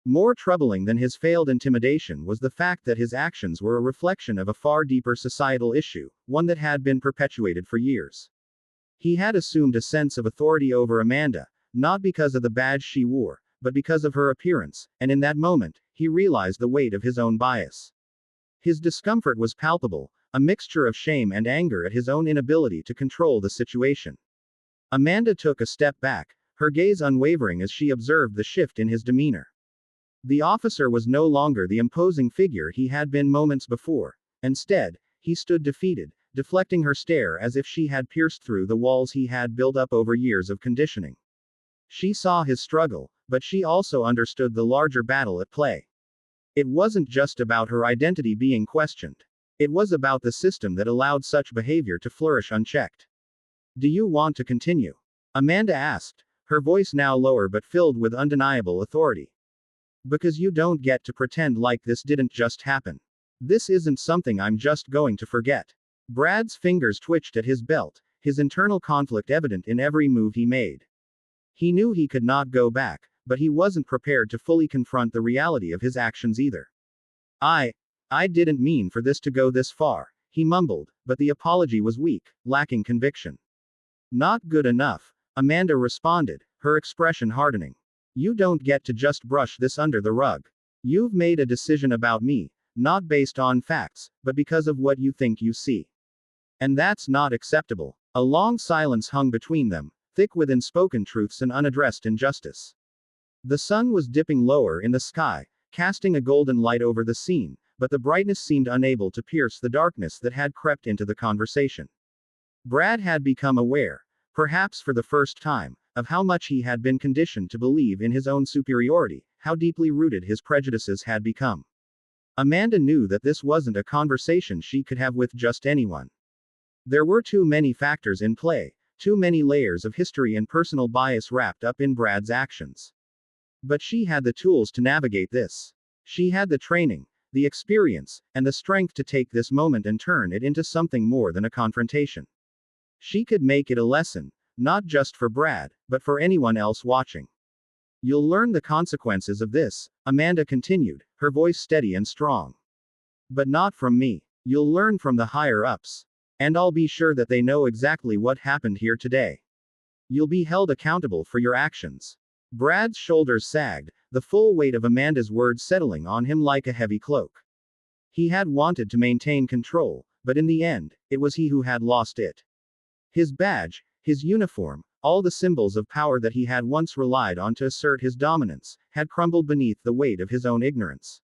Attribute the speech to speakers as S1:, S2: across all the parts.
S1: More troubling than his failed intimidation was the fact that his actions were a reflection of a far deeper societal issue, one that had been perpetuated for years. He had assumed a sense of authority over Amanda, not because of the badge she wore, but because of her appearance, and in that moment, he realized the weight of his own bias. His discomfort was palpable, a mixture of shame and anger at his own inability to control the situation. Amanda took a step back, her gaze unwavering as she observed the shift in his demeanor. The officer was no longer the imposing figure he had been moments before. Instead, he stood defeated, deflecting her stare as if she had pierced through the walls he had built up over years of conditioning. She saw his struggle, but she also understood the larger battle at play. It wasn't just about her identity being questioned. It was about the system that allowed such behavior to flourish unchecked. "Do you want to continue?" Amanda asked, her voice now lower but filled with undeniable authority. "Because you don't get to pretend like this didn't just happen. This isn't something I'm just going to forget." Brad's fingers twitched at his belt, his internal conflict evident in every move he made. He knew he could not go back, but he wasn't prepared to fully confront the reality of his actions either. I didn't mean for this to go this far," he mumbled, but the apology was weak, lacking conviction. "Not good enough," Amanda responded, her expression hardening. "You don't get to just brush this under the rug. You've made a decision about me, not based on facts, but because of what you think you see. And that's not acceptable." A long silence hung between them, thick with unspoken truths and unaddressed injustice. The sun was dipping lower in the sky, casting a golden light over the scene, but the brightness seemed unable to pierce the darkness that had crept into the conversation. Brad had become aware, perhaps for the first time, of how much he had been conditioned to believe in his own superiority, how deeply rooted his prejudices had become. Amanda knew that this wasn't a conversation she could have with just anyone. There were too many factors in play, too many layers of history and personal bias wrapped up in Brad's actions. But she had the tools to navigate this. She had the training, the experience, and the strength to take this moment and turn it into something more than a confrontation. She could make it a lesson, not just for Brad, but for anyone else watching. "You'll learn the consequences of this," Amanda continued, her voice steady and strong. "But not from me. You'll learn from the higher-ups. And I'll be sure that they know exactly what happened here today. You'll be held accountable for your actions." Brad's shoulders sagged, the full weight of Amanda's words settling on him like a heavy cloak. He had wanted to maintain control, but in the end, it was he who had lost it. His badge, his uniform, all the symbols of power that he had once relied on to assert his dominance, had crumbled beneath the weight of his own ignorance.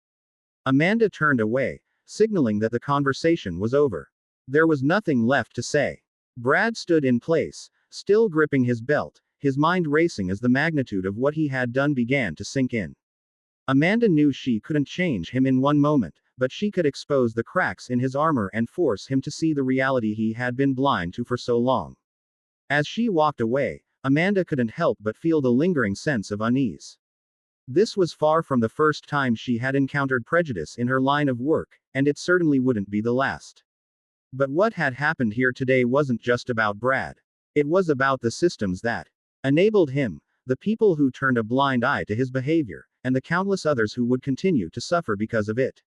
S1: Amanda turned away, signaling that the conversation was over. There was nothing left to say. Brad stood in place, still gripping his belt, his mind racing as the magnitude of what he had done began to sink in. Amanda knew she couldn't change him in one moment, but she could expose the cracks in his armor and force him to see the reality he had been blind to for so long. As she walked away, Amanda couldn't help but feel the lingering sense of unease. This was far from the first time she had encountered prejudice in her line of work, and it certainly wouldn't be the last. But what had happened here today wasn't just about Brad. It was about the systems that enabled him, the people who turned a blind eye to his behavior, and the countless others who would continue to suffer because of it.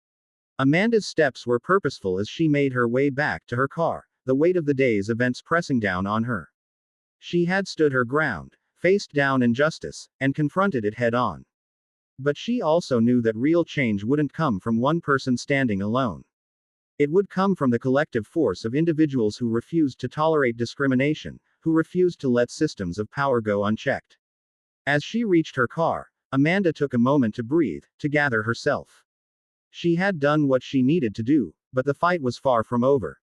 S1: Amanda's steps were purposeful as she made her way back to her car, the weight of the day's events pressing down on her. She had stood her ground, faced down injustice, and confronted it head on. But she also knew that real change wouldn't come from one person standing alone. It would come from the collective force of individuals who refused to tolerate discrimination, who refused to let systems of power go unchecked. As she reached her car, Amanda took a moment to breathe, to gather herself. She had done what she needed to do, but the fight was far from over.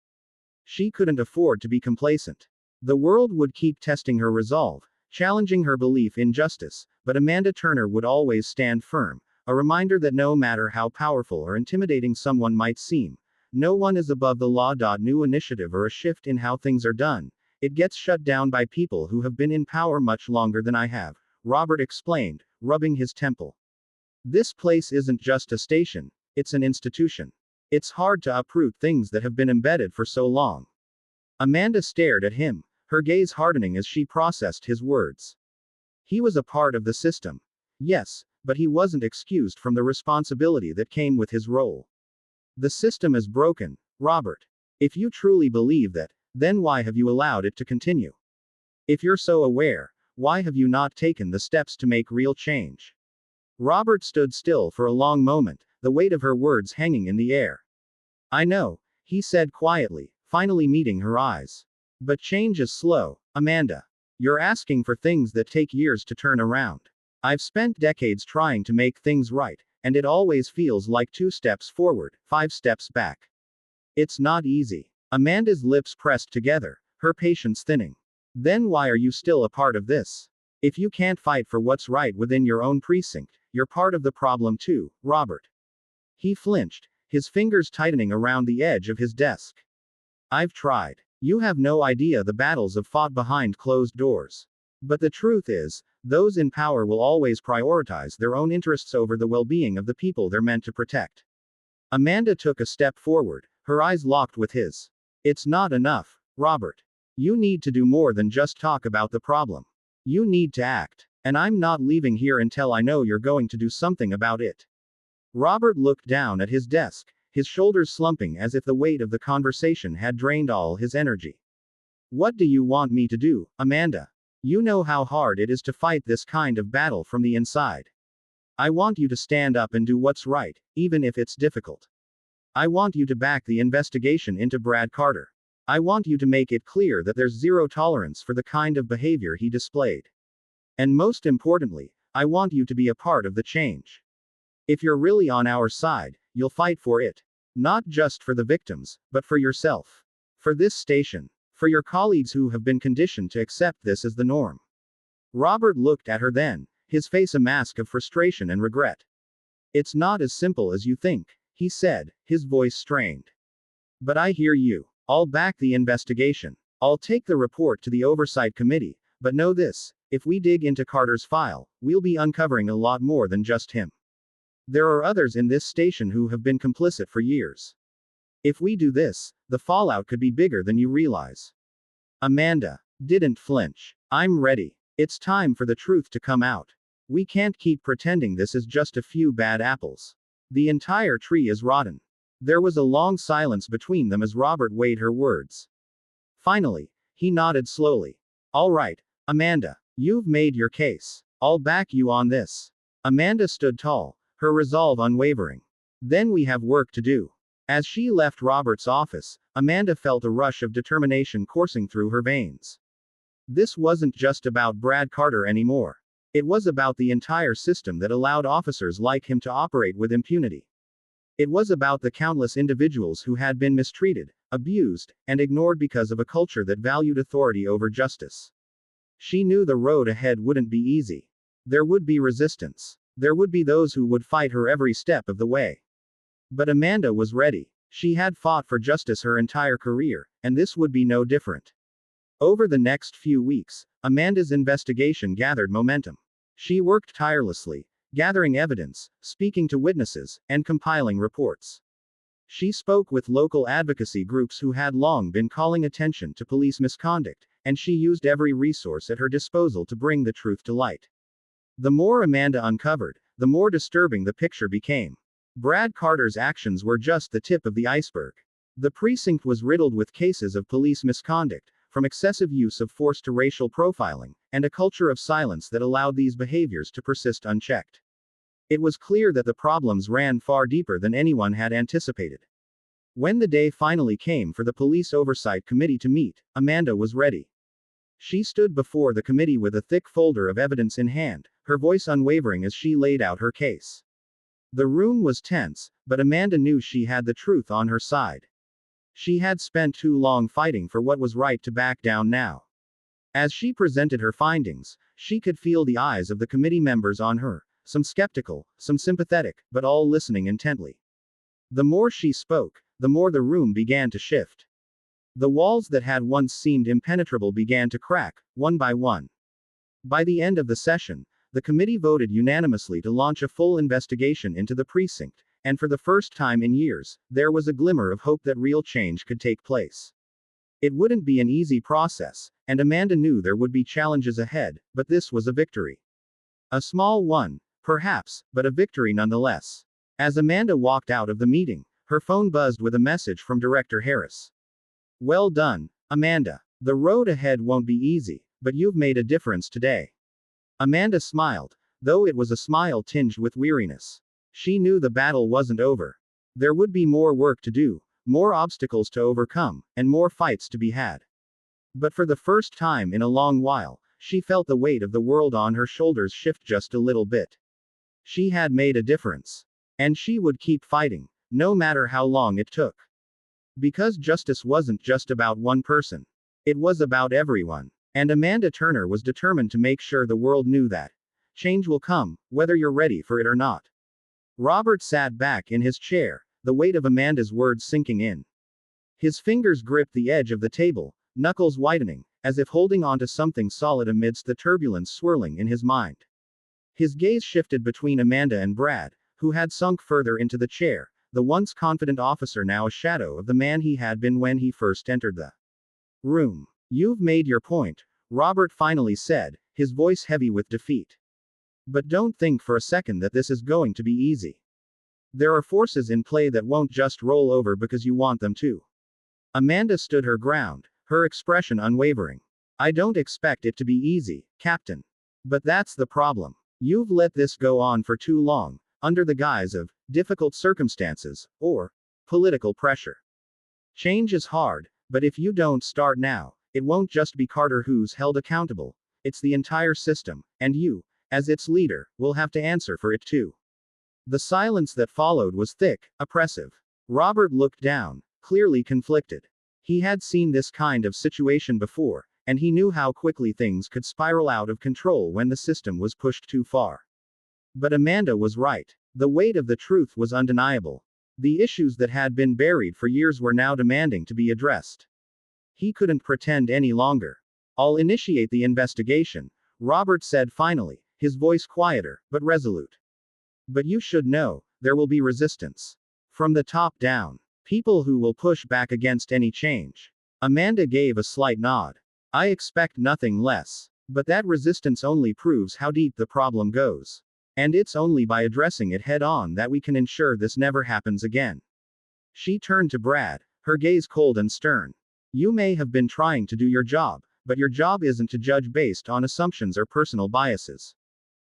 S1: She couldn't afford to be complacent. The world would keep testing her resolve, challenging her belief in justice, but Amanda Turner would always stand firm, a reminder that no matter how powerful or intimidating someone might seem, no one is above the law. New initiative or a shift in how things are done, it gets shut down by people who have been in power much longer than I have, Robert explained, rubbing his temple. This place isn't just a station, it's an institution. It's hard to uproot things that have been embedded for so long. Amanda stared at him, her gaze hardening as she processed his words. He was a part of the system. Yes, but he wasn't excused from the responsibility that came with his role. The system is broken, Robert. If you truly believe that, then why have you allowed it to continue? If you're so aware, why have you not taken the steps to make real change? Robert stood still for a long moment, the weight of her words hanging in the air. I know, he said quietly, finally meeting her eyes. But change is slow, Amanda. You're asking for things that take years to turn around. I've spent decades trying to make things right, and it always feels like 2 steps forward, 5 steps back. It's not easy. Amanda's lips pressed together, her patience thinning. Then why are you still a part of this? If you can't fight for what's right within your own precinct, you're part of the problem too, Robert. He flinched, his fingers tightening around the edge of his desk. I've tried. You have no idea the battles I've fought behind closed doors. But the truth is, those in power will always prioritize their own interests over the well-being of the people they're meant to protect. Amanda took a step forward, her eyes locked with his. It's not enough, Robert. You need to do more than just talk about the problem. You need to act. And I'm not leaving here until I know you're going to do something about it. Robert looked down at his desk, his shoulders slumping as if the weight of the conversation had drained all his energy. What do you want me to do, Amanda? You know how hard it is to fight this kind of battle from the inside. I want you to stand up and do what's right, even if it's difficult. I want you to back the investigation into Brad Carter. I want you to make it clear that there's zero tolerance for the kind of behavior he displayed. And most importantly, I want you to be a part of the change. If you're really on our side, you'll fight for it. Not just for the victims, but for yourself. For this station. For your colleagues who have been conditioned to accept this as the norm. Robert looked at her then, his face a mask of frustration and regret. It's not as simple as you think, he said, his voice strained. But I hear you. I'll back the investigation. I'll take the report to the Oversight Committee, but know this, if we dig into Carter's file, we'll be uncovering a lot more than just him. There are others in this station who have been complicit for years. If we do this, the fallout could be bigger than you realize. Amanda didn't flinch. I'm ready. It's time for the truth to come out. We can't keep pretending this is just a few bad apples. The entire tree is rotten. There was a long silence between them as Robert weighed her words. Finally, he nodded slowly. All right, Amanda, you've made your case. I'll back you on this. Amanda stood tall, her resolve unwavering. Then we have work to do. As she left Robert's office, Amanda felt a rush of determination coursing through her veins. This wasn't just about Brad Carter anymore. It was about the entire system that allowed officers like him to operate with impunity. It was about the countless individuals who had been mistreated, abused, and ignored because of a culture that valued authority over justice. She knew the road ahead wouldn't be easy. There would be resistance. There would be those who would fight her every step of the way. But Amanda was ready. She had fought for justice her entire career, and this would be no different. Over the next few weeks, Amanda's investigation gathered momentum. She worked tirelessly, gathering evidence, speaking to witnesses, and compiling reports. She spoke with local advocacy groups who had long been calling attention to police misconduct, and she used every resource at her disposal to bring the truth to light. The more Amanda uncovered, the more disturbing the picture became. Brad Carter's actions were just the tip of the iceberg. The precinct was riddled with cases of police misconduct, from excessive use of force to racial profiling, and a culture of silence that allowed these behaviors to persist unchecked. It was clear that the problems ran far deeper than anyone had anticipated. When the day finally came for the Police Oversight Committee to meet, Amanda was ready. She stood before the committee with a thick folder of evidence in hand, her voice unwavering as she laid out her case. The room was tense, but Amanda knew she had the truth on her side. She had spent too long fighting for what was right to back down now. As she presented her findings, she could feel the eyes of the committee members on her, some skeptical, some sympathetic, but all listening intently. The more she spoke, the more the room began to shift. The walls that had once seemed impenetrable began to crack, one by one. By the end of the session, the committee voted unanimously to launch a full investigation into the precinct, and for the first time in years, there was a glimmer of hope that real change could take place. It wouldn't be an easy process, and Amanda knew there would be challenges ahead, but this was a victory. A small one, Perhaps, but a victory nonetheless. As Amanda walked out of the meeting, her phone buzzed with a message from Director Harris. Well done, Amanda. The road ahead won't be easy, but you've made a difference today. Amanda smiled, though it was a smile tinged with weariness. She knew the battle wasn't over. There would be more work to do, more obstacles to overcome, and more fights to be had. But for the first time in a long while, she felt the weight of the world on her shoulders shift just a little bit. She had made a difference. And she would keep fighting, no matter how long it took. Because justice wasn't just about one person. It was about everyone. And Amanda Turner was determined to make sure the world knew that. Change will come, whether you're ready for it or not. Robert sat back in his chair, the weight of Amanda's words sinking in. His fingers gripped the edge of the table, knuckles whitening, as if holding onto something solid amidst the turbulence swirling in his mind. His gaze shifted between Amanda and Brad, who had sunk further into the chair, the once confident officer now a shadow of the man he had been when he first entered the room. You've made your point, Robert finally said, his voice heavy with defeat. But don't think for a second that this is going to be easy. There are forces in play that won't just roll over because you want them to. Amanda stood her ground, her expression unwavering. I don't expect it to be easy, Captain. But that's the problem. You've let this go on for too long, under the guise of difficult circumstances, or political pressure. Change is hard, but if you don't start now, it won't just be Carter who's held accountable, it's the entire system, and you, as its leader, will have to answer for it too. The silence that followed was thick, oppressive. Robert looked down, clearly conflicted. He had seen this kind of situation before, and he knew how quickly things could spiral out of control when the system was pushed too far. But Amanda was right. The weight of the truth was undeniable. The issues that had been buried for years were now demanding to be addressed. He couldn't pretend any longer. I'll initiate the investigation, Robert said finally, his voice quieter, but resolute. But you should know, there will be resistance. From the top down. People who will push back against any change. Amanda gave a slight nod. I expect nothing less. But that resistance only proves how deep the problem goes. And it's only by addressing it head on that we can ensure this never happens again. She turned to Brad, her gaze cold and stern. You may have been trying to do your job, but your job isn't to judge based on assumptions or personal biases.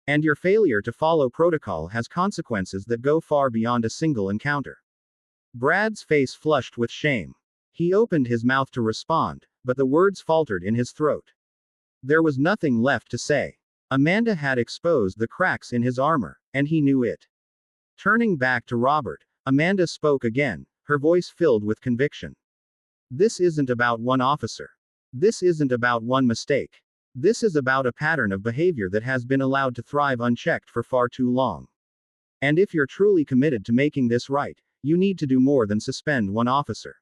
S1: And your failure to follow protocol has consequences that go far beyond a single encounter. Brad's face flushed with shame. He opened his mouth to respond, but the words faltered in his throat. There was nothing left to say. Amanda had exposed the cracks in his armor, and he knew it. Turning back to Robert, Amanda spoke again, her voice filled with conviction. This isn't about one officer. This isn't about one mistake. This is about a pattern of behavior that has been allowed to thrive unchecked for far too long. And if you're truly committed to making this right, you need to do more than suspend one officer.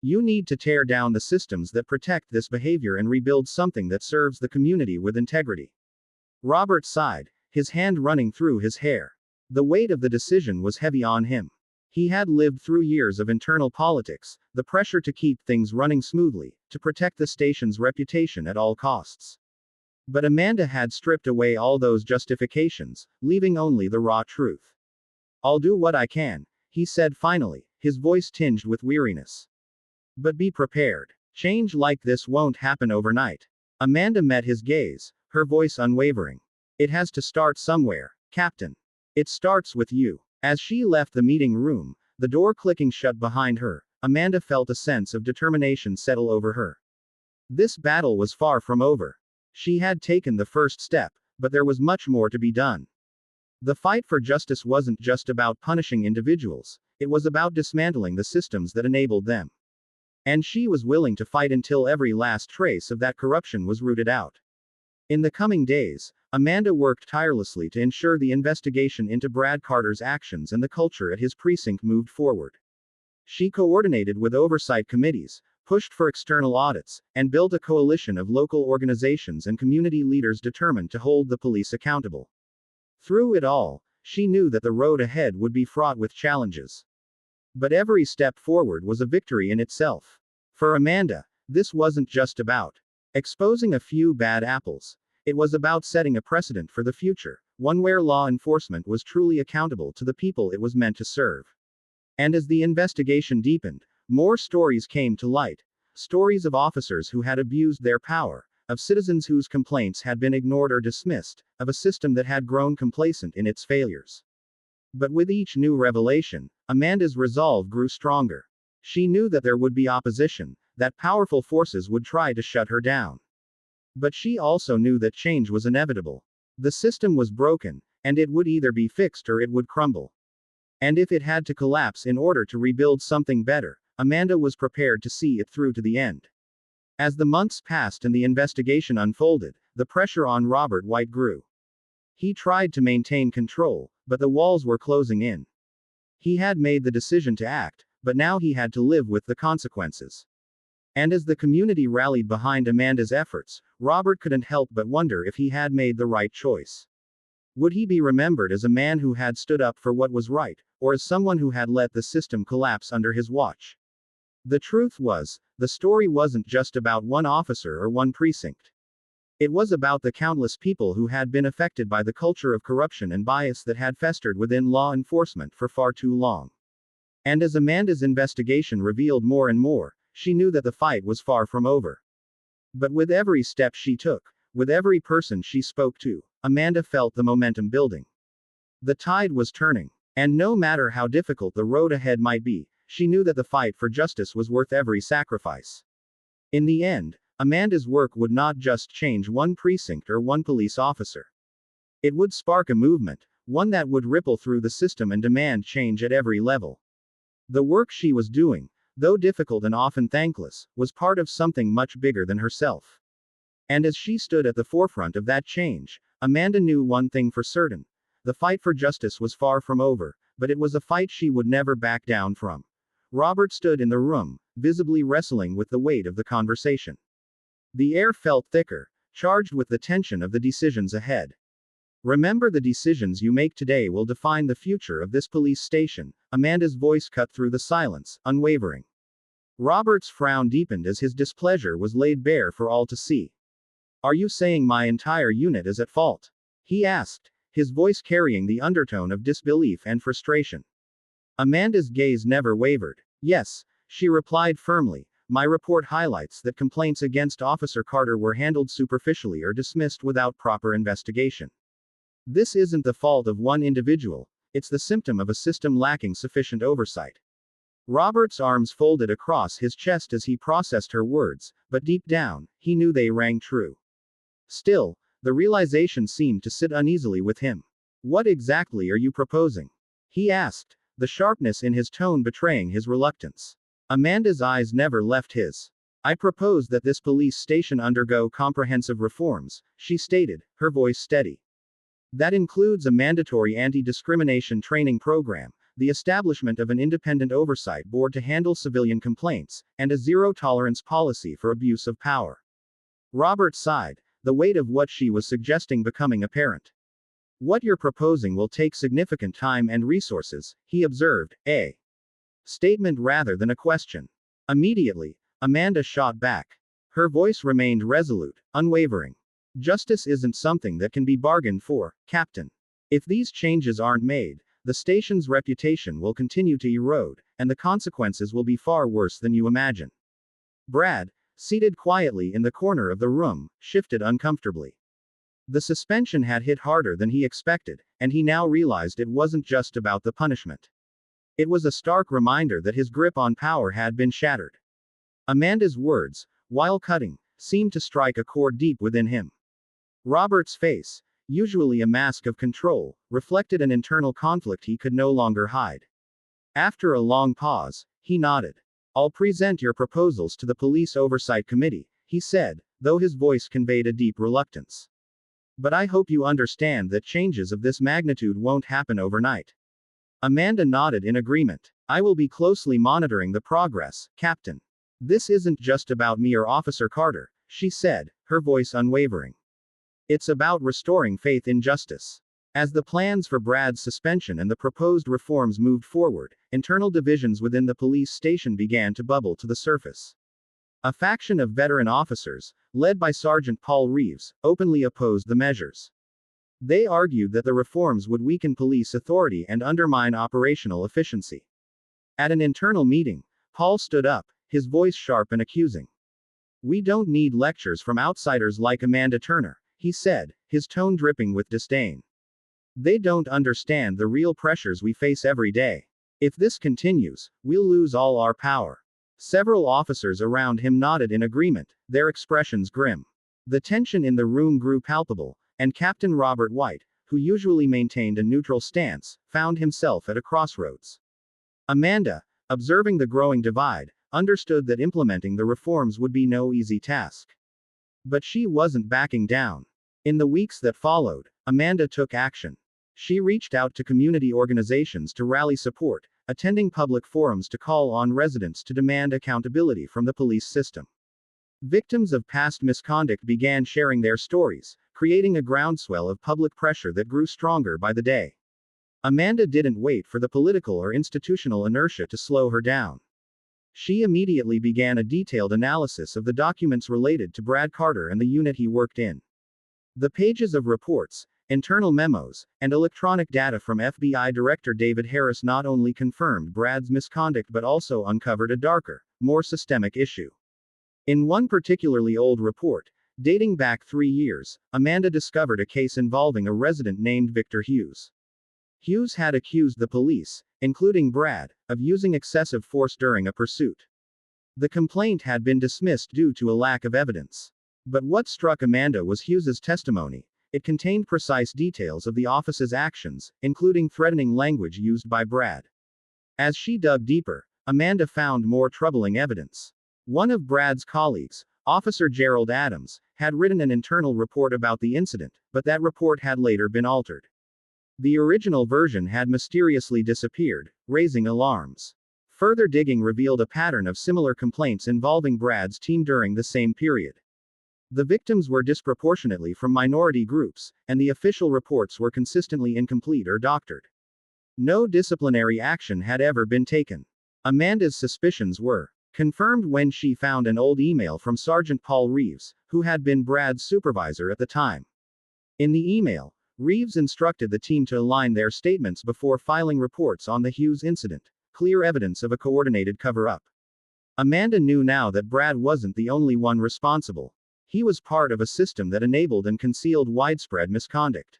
S1: You need to tear down the systems that protect this behavior and rebuild something that serves the community with integrity. Robert sighed, his hand running through his hair. The weight of the decision was heavy on him. He had lived through years of internal politics, the pressure to keep things running smoothly, to protect the station's reputation at all costs. But Amanda had stripped away all those justifications, leaving only the raw truth. I'll do what I can, he said finally, his voice tinged with weariness. But be prepared. Change like this won't happen overnight. Amanda met his gaze, her voice unwavering. It has to start somewhere, Captain. It starts with you. As she left the meeting room, the door clicking shut behind her, Amanda felt a sense of determination settle over her. This battle was far from over. She had taken the first step, but there was much more to be done. The fight for justice wasn't just about punishing individuals, it was about dismantling the systems that enabled them. And she was willing to fight until every last trace of that corruption was rooted out. In the coming days, Amanda worked tirelessly to ensure the investigation into Brad Carter's actions and the culture at his precinct moved forward. She coordinated with oversight committees, pushed for external audits, and built a coalition of local organizations and community leaders determined to hold the police accountable. Through it all, she knew that the road ahead would be fraught with challenges. But every step forward was a victory in itself. For Amanda, this wasn't just about exposing a few bad apples. It was about setting a precedent for the future, one where law enforcement was truly accountable to the people it was meant to serve. And as the investigation deepened, more stories came to light. Stories of officers who had abused their power, of citizens whose complaints had been ignored or dismissed, of a system that had grown complacent in its failures. But with each new revelation, Amanda's resolve grew stronger. She knew that there would be opposition, that powerful forces would try to shut her down. But she also knew that change was inevitable. The system was broken, and it would either be fixed or it would crumble. And if it had to collapse in order to rebuild something better, Amanda was prepared to see it through to the end. As the months passed and the investigation unfolded, the pressure on Robert White grew. He tried to maintain control, but the walls were closing in. He had made the decision to act, but now he had to live with the consequences. And as the community rallied behind Amanda's efforts, Robert couldn't help but wonder if he had made the right choice. Would he be remembered as a man who had stood up for what was right, or as someone who had let the system collapse under his watch? The truth was, the story wasn't just about one officer or one precinct. It was about the countless people who had been affected by the culture of corruption and bias that had festered within law enforcement for far too long. And as Amanda's investigation revealed more and more, she knew that the fight was far from over. But with every step she took, with every person she spoke to, Amanda felt the momentum building. The tide was turning. And no matter how difficult the road ahead might be, she knew that the fight for justice was worth every sacrifice. In the end, Amanda's work would not just change one precinct or one police officer. It would spark a movement, one that would ripple through the system and demand change at every level. The work she was doing, though difficult and often thankless, was part of something much bigger than herself. And as she stood at the forefront of that change, Amanda knew one thing for certain. The fight for justice was far from over, but it was a fight she would never back down from. Robert stood in the room, visibly wrestling with the weight of the conversation. The air felt thicker, charged with the tension of the decisions ahead. Remember, the decisions you make today will define the future of this police station. Amanda's voice cut through the silence, unwavering. Robert's frown deepened as his displeasure was laid bare for all to see. Are you saying my entire unit is at fault? He asked, his voice carrying the undertone of disbelief and frustration. Amanda's gaze never wavered. Yes, she replied firmly. My report highlights that complaints against Officer Carter were handled superficially or dismissed without proper investigation. This isn't the fault of one individual, it's the symptom of a system lacking sufficient oversight. Robert's arms folded across his chest as he processed her words, but deep down, he knew they rang true. Still, the realization seemed to sit uneasily with him. What exactly are you proposing? He asked, the sharpness in his tone betraying his reluctance. Amanda's eyes never left his. I propose that this police station undergo comprehensive reforms, she stated, her voice steady. That includes a mandatory anti-discrimination training program, the establishment of an independent oversight board to handle civilian complaints, and a zero-tolerance policy for abuse of power. Robert sighed, the weight of what she was suggesting becoming apparent. What you're proposing will take significant time and resources, he observed, a statement rather than a question. Immediately, Amanda shot back. Her voice remained resolute, unwavering. Justice isn't something that can be bargained for, Captain. If these changes aren't made, the station's reputation will continue to erode, and the consequences will be far worse than you imagine. Brad, seated quietly in the corner of the room, shifted uncomfortably. The suspension had hit harder than he expected, and he now realized it wasn't just about the punishment. It was a stark reminder that his grip on power had been shattered. Amanda's words, while cutting, seemed to strike a chord deep within him. Robert's face, usually a mask of control, reflected an internal conflict he could no longer hide. After a long pause, he nodded. I'll present your proposals to the Police Oversight Committee, he said, though his voice conveyed a deep reluctance. But I hope you understand that changes of this magnitude won't happen overnight. Amanda nodded in agreement. I will be closely monitoring the progress, Captain. This isn't just about me or Officer Carter, she said, her voice unwavering. It's about restoring faith in justice. As the plans for Brad's suspension and the proposed reforms moved forward, internal divisions within the police station began to bubble to the surface. A faction of veteran officers, led by Sergeant Paul Reeves, openly opposed the measures. They argued that the reforms would weaken police authority and undermine operational efficiency. At an internal meeting, Paul stood up, his voice sharp and accusing. "We don't need lectures from outsiders like Amanda Turner," he said, his tone dripping with disdain. "They don't understand the real pressures we face every day. If this continues, we'll lose all our power." Several officers around him nodded in agreement, their expressions grim. The tension in the room grew palpable, and Captain Robert White, who usually maintained a neutral stance, found himself at a crossroads. Amanda, observing the growing divide, understood that implementing the reforms would be no easy task. But she wasn't backing down. In the weeks that followed, Amanda took action. She reached out to community organizations to rally support, attending public forums to call on residents to demand accountability from the police system. Victims of past misconduct began sharing their stories, creating a groundswell of public pressure that grew stronger by the day. Amanda didn't wait for the political or institutional inertia to slow her down. She immediately began a detailed analysis of the documents related to Brad Carter and the unit he worked in. The pages of reports, internal memos, and electronic data from FBI Director David Harris not only confirmed Brad's misconduct but also uncovered a darker, more systemic issue. In one particularly old report, dating back 3 years, Amanda discovered a case involving a resident named Victor Hughes. Hughes had accused the police, including Brad, of using excessive force during a pursuit. The complaint had been dismissed due to a lack of evidence. But what struck Amanda was Hughes's testimony. It contained precise details of the office's actions, including threatening language used by Brad. As she dug deeper, Amanda found more troubling evidence. One of Brad's colleagues, Officer Gerald Adams, had written an internal report about the incident, but that report had later been altered. The original version had mysteriously disappeared, raising alarms. Further digging revealed a pattern of similar complaints involving Brad's team during the same period. The victims were disproportionately from minority groups, and the official reports were consistently incomplete or doctored. No disciplinary action had ever been taken. Amanda's suspicions were confirmed when she found an old email from Sergeant Paul Reeves, who had been Brad's supervisor at the time. In the email, Reeves instructed the team to align their statements before filing reports on the Hughes incident, clear evidence of a coordinated cover-up. Amanda knew now that Brad wasn't the only one responsible. He was part of a system that enabled and concealed widespread misconduct.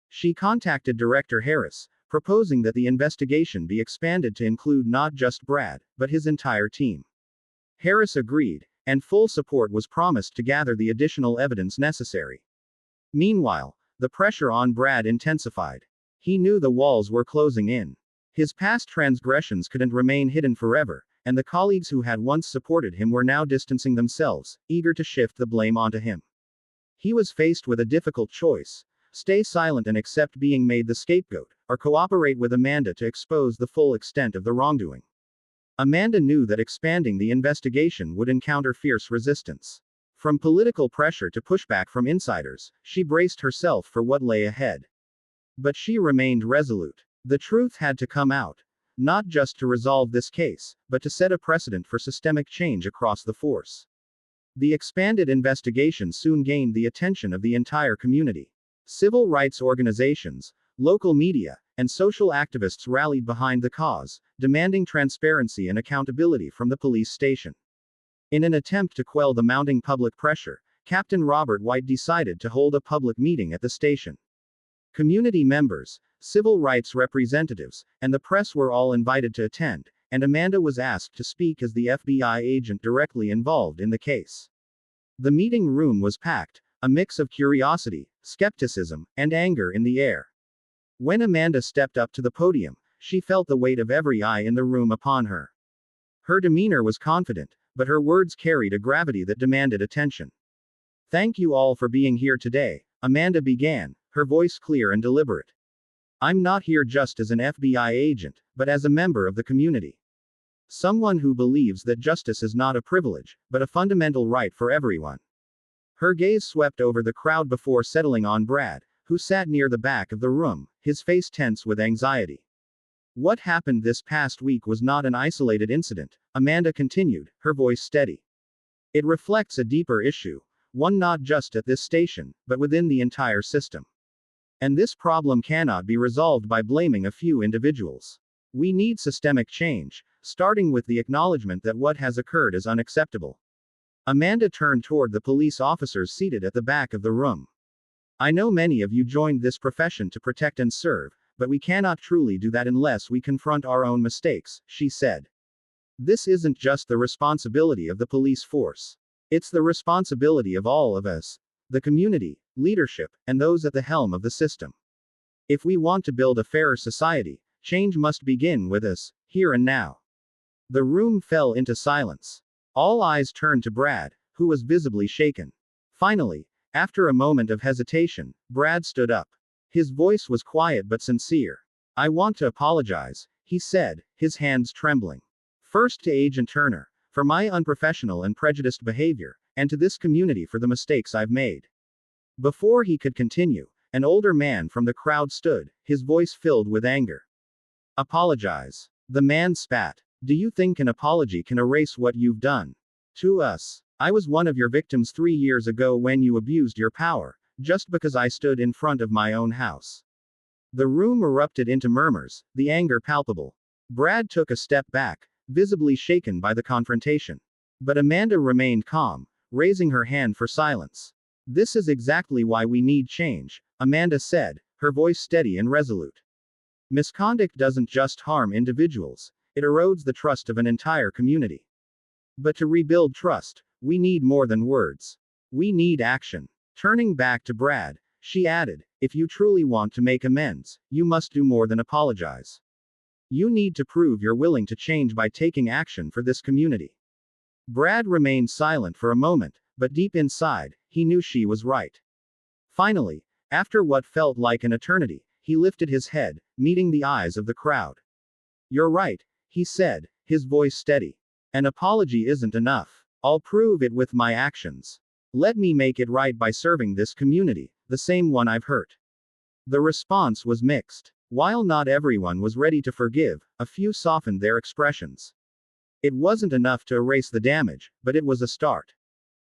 S1: She contacted Director Harris, proposing that the investigation be expanded to include not just Brad, but his entire team. Harris agreed, and full support was promised to gather the additional evidence necessary. Meanwhile, the pressure on Brad intensified. He knew the walls were closing in. His past transgressions couldn't remain hidden forever, and the colleagues who had once supported him were now distancing themselves, eager to shift the blame onto him. He was faced with a difficult choice: stay silent and accept being made the scapegoat, or cooperate with Amanda to expose the full extent of the wrongdoing. Amanda knew that expanding the investigation would encounter fierce resistance. From political pressure to pushback from insiders, she braced herself for what lay ahead. But she remained resolute. The truth had to come out. Not just to resolve this case, but to set a precedent for systemic change across the force. The expanded investigation soon gained the attention of the entire community. Civil rights organizations, local media, and social activists rallied behind the cause, demanding transparency and accountability from the police station. In an attempt to quell the mounting public pressure, Captain Robert White decided to hold a public meeting at the station. Community members, civil rights representatives, and the press were all invited to attend, and Amanda was asked to speak as the FBI agent directly involved in the case. The meeting room was packed, a mix of curiosity, skepticism, and anger in the air. When Amanda stepped up to the podium, she felt the weight of every eye in the room upon her. Her demeanor was confident, but her words carried a gravity that demanded attention. "Thank you all for being here today," Amanda began, her voice clear and deliberate. "I'm not here just as an FBI agent, but as a member of the community. Someone who believes that justice is not a privilege, but a fundamental right for everyone." Her gaze swept over the crowd before settling on Brad, who sat near the back of the room, his face tense with anxiety. "What happened this past week was not an isolated incident," Amanda continued, her voice steady. "It reflects a deeper issue, one not just at this station, but within the entire system. And this problem cannot be resolved by blaming a few individuals. We need systemic change, starting with the acknowledgement that what has occurred is unacceptable. Amanda turned toward the police officers seated at the back of the room. I know many of you joined this profession to protect and serve, but we cannot truly do that unless we confront our own mistakes, she said. This isn't just the responsibility of the police force. It's the responsibility of all of us, the community, leadership, and those at the helm of the system. If we want to build a fairer society, change must begin with us, here and now. The room fell into silence. All eyes turned to Brad, who was visibly shaken. Finally, after a moment of hesitation, Brad stood up. His voice was quiet but sincere. I want to apologize, he said, his hands trembling. First to Agent Turner, for my unprofessional and prejudiced behavior, and to this community for the mistakes I've made. Before he could continue, an older man from the crowd stood, his voice filled with anger. Apologize. The man spat. Do you think an apology can erase what you've done to us? I was one of your victims 3 years ago when you abused your power, just because I stood in front of my own house. The room erupted into murmurs, the anger palpable. Brad took a step back, visibly shaken by the confrontation. But Amanda remained calm, raising her hand for silence. This is exactly why we need change, Amanda said, her voice steady and resolute. Misconduct doesn't just harm individuals, it erodes the trust of an entire community. But to rebuild trust, we need more than words. We need action. Turning back to Brad, she added, if you truly want to make amends, you must do more than apologize. You need to prove you're willing to change by taking action for this community. Brad remained silent for a moment, but deep inside, he knew she was right. Finally, after what felt like an eternity, he lifted his head, meeting the eyes of the crowd. You're right, he said, his voice steady. An apology isn't enough. I'll prove it with my actions. Let me make it right by serving this community, the same one I've hurt. The response was mixed. While not everyone was ready to forgive, a few softened their expressions. It wasn't enough to erase the damage, but it was a start.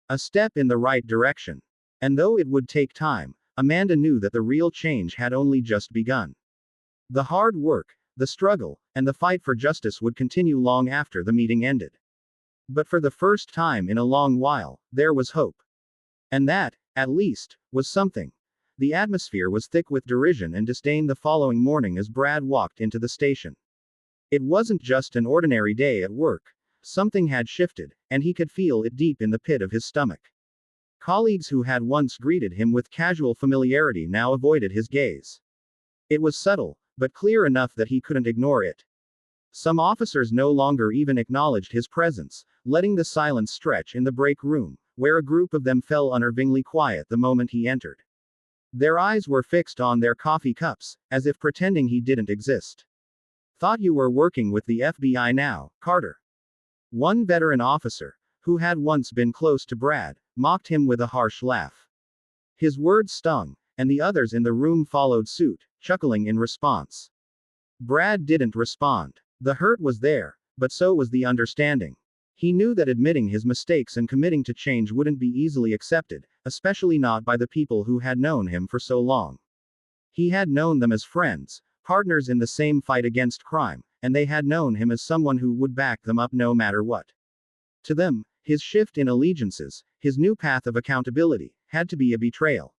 S1: A step in the right direction. And though it would take time, Amanda knew that the real change had only just begun. The hard work, the struggle, and the fight for justice would continue long after the meeting ended. But for the first time in a long while, there was hope. And that, at least, was something. The atmosphere was thick with derision and disdain the following morning as Brad walked into the station. It wasn't just an ordinary day at work. Something had shifted, and he could feel it deep in the pit of his stomach. Colleagues who had once greeted him with casual familiarity now avoided his gaze. It was subtle, but clear enough that he couldn't ignore it. Some officers no longer even acknowledged his presence, letting the silence stretch in the break room, where a group of them fell unnervingly quiet the moment he entered. Their eyes were fixed on their coffee cups, as if pretending he didn't exist. Thought you were working with the FBI now, Carter. One veteran officer, who had once been close to Brad, mocked him with a harsh laugh. His words stung, and the others in the room followed suit, chuckling in response. Brad didn't respond. The hurt was there, but so was the understanding. He knew that admitting his mistakes and committing to change wouldn't be easily accepted, especially not by the people who had known him for so long. He had known them as friends, partners in the same fight against crime, and they had known him as someone who would back them up no matter what. To them, his shift in allegiances, his new path of accountability, had to be a betrayal.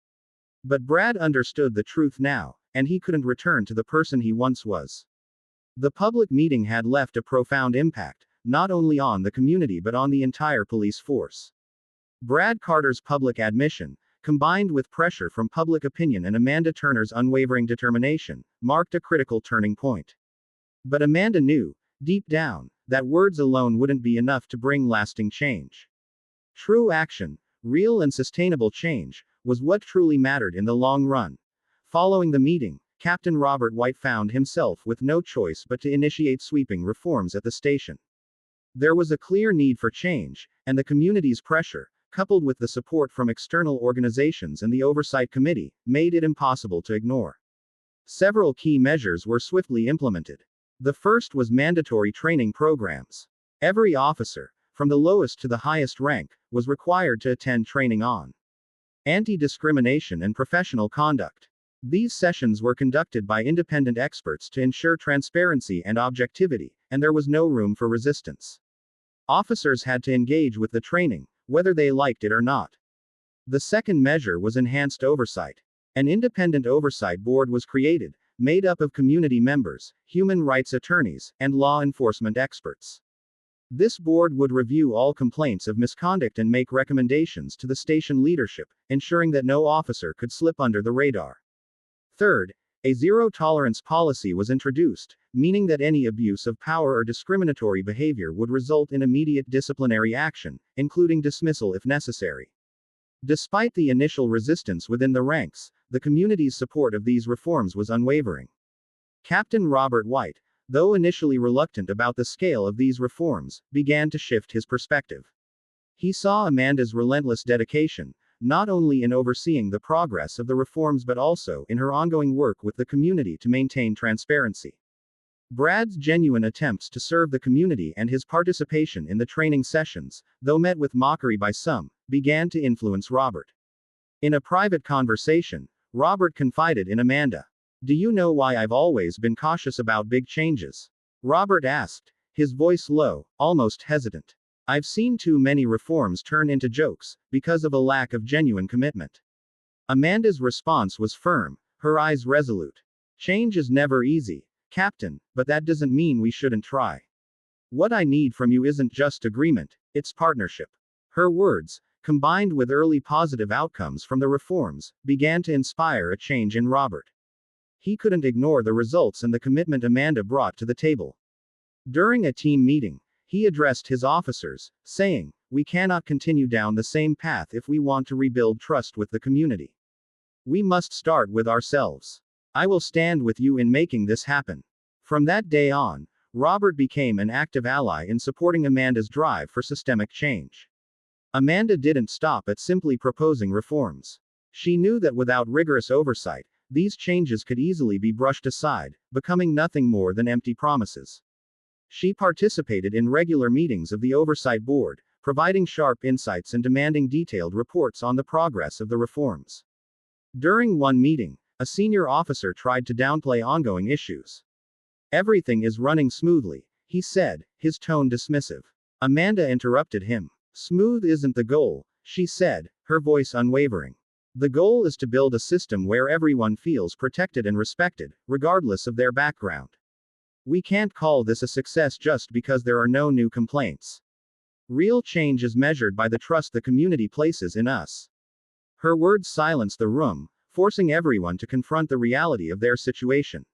S1: But Brad understood the truth now, and he couldn't return to the person he once was. The public meeting had left a profound impact, not only on the community but on the entire police force. Brad Carter's public admission, combined with pressure from public opinion and Amanda Turner's unwavering determination, marked a critical turning point. But Amanda knew, deep down, that words alone wouldn't be enough to bring lasting change. True action, real and sustainable change, was what truly mattered in the long run. Following the meeting, Captain Robert White found himself with no choice but to initiate sweeping reforms at the station. There was a clear need for change, and the community's pressure, coupled with the support from external organizations and the Oversight Committee, made it impossible to ignore. Several key measures were swiftly implemented. The first was mandatory training programs. Every officer, from the lowest to the highest rank, was required to attend training on anti-discrimination and professional conduct. These sessions were conducted by independent experts to ensure transparency and objectivity, and there was no room for resistance. Officers had to engage with the training, whether they liked it or not. The second measure was enhanced oversight. An independent oversight board was created, made up of community members, human rights attorneys, and law enforcement experts. This board would review all complaints of misconduct and make recommendations to the station leadership, ensuring that no officer could slip under the radar. Third, a zero-tolerance policy was introduced, meaning that any abuse of power or discriminatory behavior would result in immediate disciplinary action, including dismissal if necessary. Despite the initial resistance within the ranks, the community's support of these reforms was unwavering. Captain Robert White, though initially reluctant about the scale of these reforms, began to shift his perspective. He saw Amanda's relentless dedication, not only in overseeing the progress of the reforms but also in her ongoing work with the community to maintain transparency. Brad's genuine attempts to serve the community and his participation in the training sessions, though met with mockery by some, began to influence Robert. In a private conversation, Robert confided in Amanda. "Do you know why I've always been cautious about big changes?" Robert asked, his voice low, almost hesitant. "I've seen too many reforms turn into jokes, because of a lack of genuine commitment." Amanda's response was firm, her eyes resolute. "Change is never easy, Captain, but that doesn't mean we shouldn't try. What I need from you isn't just agreement, it's partnership." Her words, combined with early positive outcomes from the reforms, began to inspire a change in Robert. He couldn't ignore the results and the commitment Amanda brought to the table. During a team meeting, he addressed his officers, saying, "We cannot continue down the same path if we want to rebuild trust with the community. We must start with ourselves. I will stand with you in making this happen." From that day on, Robert became an active ally in supporting Amanda's drive for systemic change. Amanda didn't stop at simply proposing reforms. She knew that without rigorous oversight, these changes could easily be brushed aside, becoming nothing more than empty promises. She participated in regular meetings of the Oversight Board, providing sharp insights and demanding detailed reports on the progress of the reforms. During one meeting, a senior officer tried to downplay ongoing issues. "Everything is running smoothly," he said, his tone dismissive. Amanda interrupted him. "Smooth isn't the goal," she said, her voice unwavering. "The goal is to build a system where everyone feels protected and respected, regardless of their background. We can't call this a success just because there are no new complaints. Real change is measured by the trust the community places in us." Her words silenced the room, forcing everyone to confront the reality of their situation.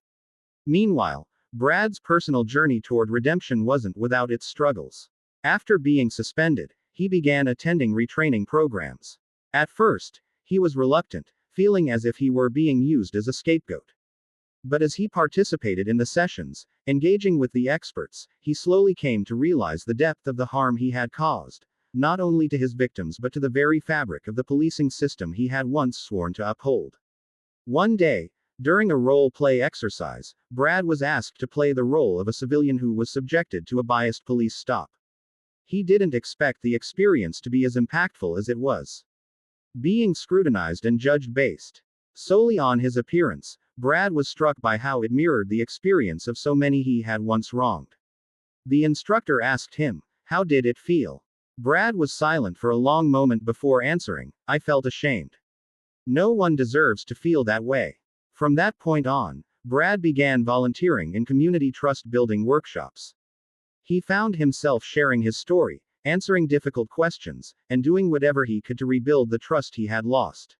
S1: Meanwhile, Brad's personal journey toward redemption wasn't without its struggles. After being suspended, he began attending retraining programs. At first, he was reluctant, feeling as if he were being used as a scapegoat. But as he participated in the sessions, engaging with the experts, he slowly came to realize the depth of the harm he had caused, not only to his victims but to the very fabric of the policing system he had once sworn to uphold. One day, during a role-play exercise, Brad was asked to play the role of a civilian who was subjected to a biased police stop. He didn't expect the experience to be as impactful as it was. Being scrutinized and judged based solely on his appearance, Brad was struck by how it mirrored the experience of so many he had once wronged. The instructor asked him, "How did it feel?" Brad was silent for a long moment before answering, "I felt ashamed. No one deserves to feel that way." From that point on, Brad began volunteering in community trust-building workshops. He found himself sharing his story, answering difficult questions, and doing whatever he could to rebuild the trust he had lost.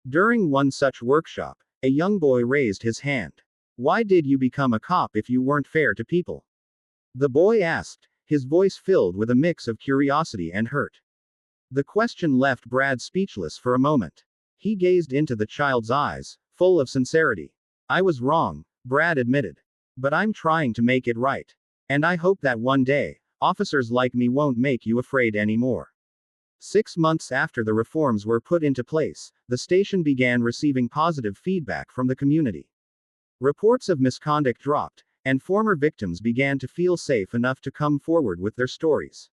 S1: During one such workshop, a young boy raised his hand. "Why did you become a cop if you weren't fair to people?" The boy asked, his voice filled with a mix of curiosity and hurt. The question left Brad speechless for a moment. He gazed into the child's eyes, full of sincerity. "I was wrong," Brad admitted. "But I'm trying to make it right. And I hope that one day, officers like me won't make you afraid anymore." 6 months after the reforms were put into place, the station began receiving positive feedback from the community. Reports of misconduct dropped, and former victims began to feel safe enough to come forward with their stories.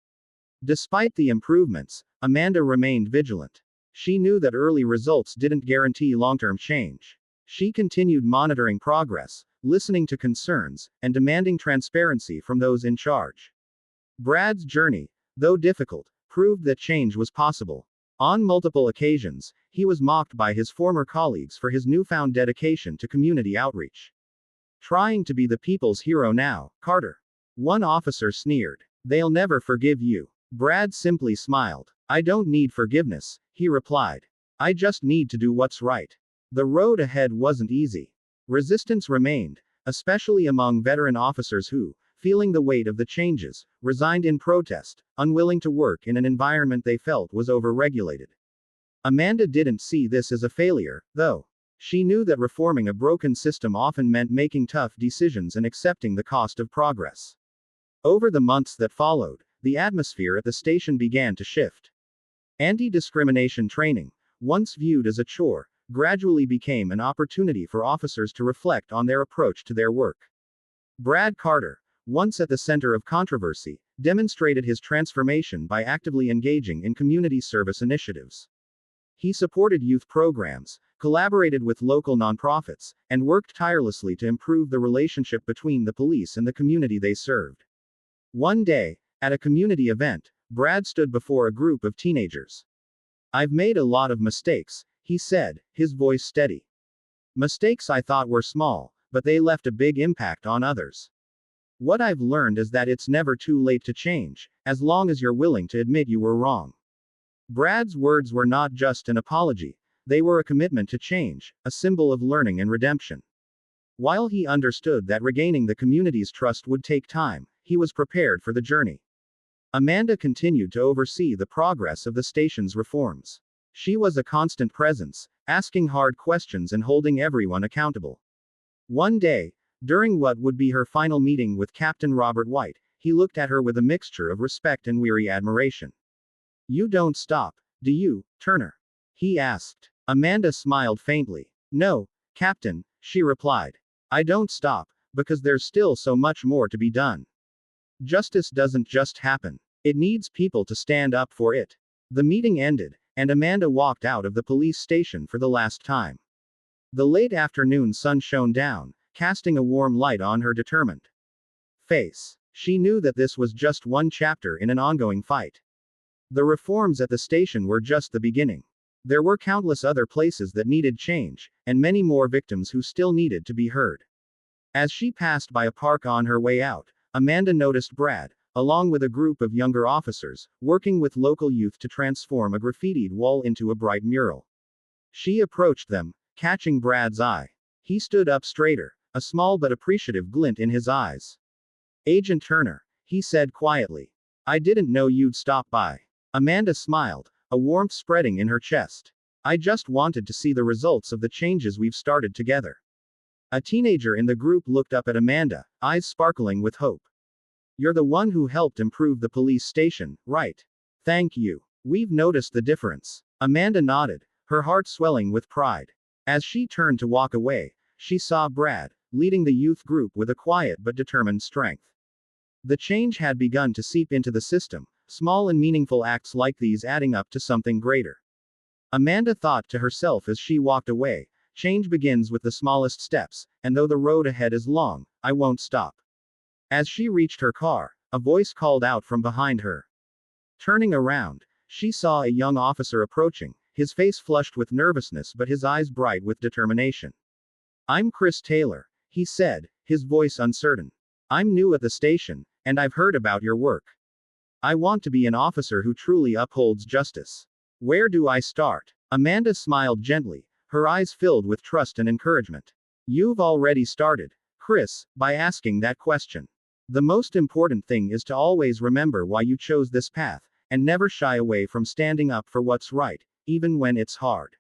S1: Despite the improvements, Amanda remained vigilant. She knew that early results didn't guarantee long-term change. She continued monitoring progress, listening to concerns, and demanding transparency from those in charge. Brad's journey, though difficult, proved that change was possible. On multiple occasions, he was mocked by his former colleagues for his newfound dedication to community outreach. Trying to be the people's hero now, Carter. One officer sneered. They'll never forgive you. Brad simply smiled. I don't need forgiveness, he replied. I just need to do what's right. The road ahead wasn't easy. Resistance remained, especially among veteran officers who, feeling the weight of the changes, resigned in protest, unwilling to work in an environment they felt was overregulated. Amanda didn't see this as a failure, though. She knew that reforming a broken system often meant making tough decisions and accepting the cost of progress. Over the months that followed, the atmosphere at the station began to shift. Anti-discrimination training, once viewed as a chore, gradually became an opportunity for officers to reflect on their approach to their work. Brad Carter, once at the center of controversy, demonstrated his transformation by actively engaging in community service initiatives. He supported youth programs, collaborated with local nonprofits, and worked tirelessly to improve the relationship between the police and the community they served. One day, at a community event, Brad stood before a group of teenagers. I've made a lot of mistakes, he said, his voice steady. Mistakes I thought were small, but they left a big impact on others. What I've learned is that it's never too late to change, as long as you're willing to admit you were wrong. Brad's words were not just an apology, they were a commitment to change, a symbol of learning and redemption. While he understood that regaining the community's trust would take time, he was prepared for the journey. Amanda continued to oversee the progress of the station's reforms. She was a constant presence, asking hard questions and holding everyone accountable. One day, during what would be her final meeting with Captain Robert White, he looked at her with a mixture of respect and weary admiration. You don't stop, do you, Turner? He asked. Amanda smiled faintly. No, Captain, she replied. I don't stop, because there's still so much more to be done. Justice doesn't just happen. It needs people to stand up for it. The meeting ended, and Amanda walked out of the police station for the last time. The late afternoon sun shone down, casting a warm light on her determined face. She knew that this was just one chapter in an ongoing fight. The reforms at the station were just the beginning. There were countless other places that needed change, and many more victims who still needed to be heard. As she passed by a park on her way out, Amanda noticed Brad, along with a group of younger officers, working with local youth to transform a graffitied wall into a bright mural. She approached them, catching Brad's eye. He stood up straighter, a small but appreciative glint in his eyes. Agent Turner, he said quietly. I didn't know you'd stop by. Amanda smiled, a warmth spreading in her chest. I just wanted to see the results of the changes we've started together. A teenager in the group looked up at Amanda, eyes sparkling with hope. You're the one who helped improve the police station, right? Thank you. We've noticed the difference. Amanda nodded, her heart swelling with pride. As she turned to walk away, she saw Brad, leading the youth group with a quiet but determined strength. The change had begun to seep into the system, small and meaningful acts like these adding up to something greater. Amanda thought to herself as she walked away, change begins with the smallest steps, and though the road ahead is long, I won't stop. As she reached her car, a voice called out from behind her. Turning around, she saw a young officer approaching, his face flushed with nervousness but his eyes bright with determination. I'm Chris Taylor, he said, his voice uncertain. I'm new at the station, and I've heard about your work. I want to be an officer who truly upholds justice. Where do I start? Amanda smiled gently, her eyes filled with trust and encouragement. You've already started, Chris, by asking that question. The most important thing is to always remember why you chose this path, and never shy away from standing up for what's right, even when it's hard.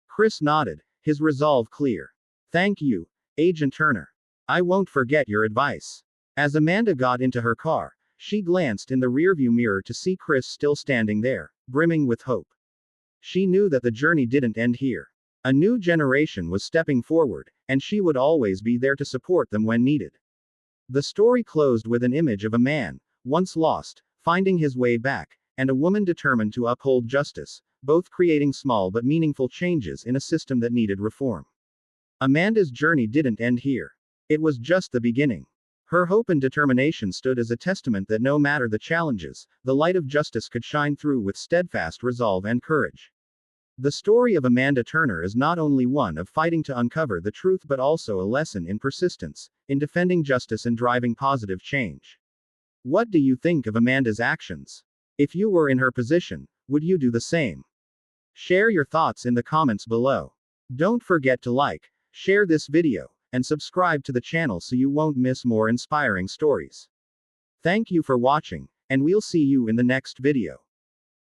S1: Chris nodded, his resolve clear. Thank you, Agent Turner. I won't forget your advice. As Amanda got into her car, she glanced in the rearview mirror to see Chris still standing there, brimming with hope. She knew that the journey didn't end here. A new generation was stepping forward, and she would always be there to support them when needed. The story closed with an image of a man, once lost, finding his way back, and a woman determined to uphold justice, both creating small but meaningful changes in a system that needed reform. Amanda's journey didn't end here. It was just the beginning. Her hope and determination stood as a testament that no matter the challenges, the light of justice could shine through with steadfast resolve and courage. The story of Amanda Turner is not only one of fighting to uncover the truth but also a lesson in persistence, in defending justice and driving positive change. What do you think of Amanda's actions? If you were in her position, would you do the same? Share your thoughts in the comments below. Don't forget to like, share this video, and subscribe to the channel so you won't miss more inspiring stories. Thank you for watching, and we'll see you in the next video.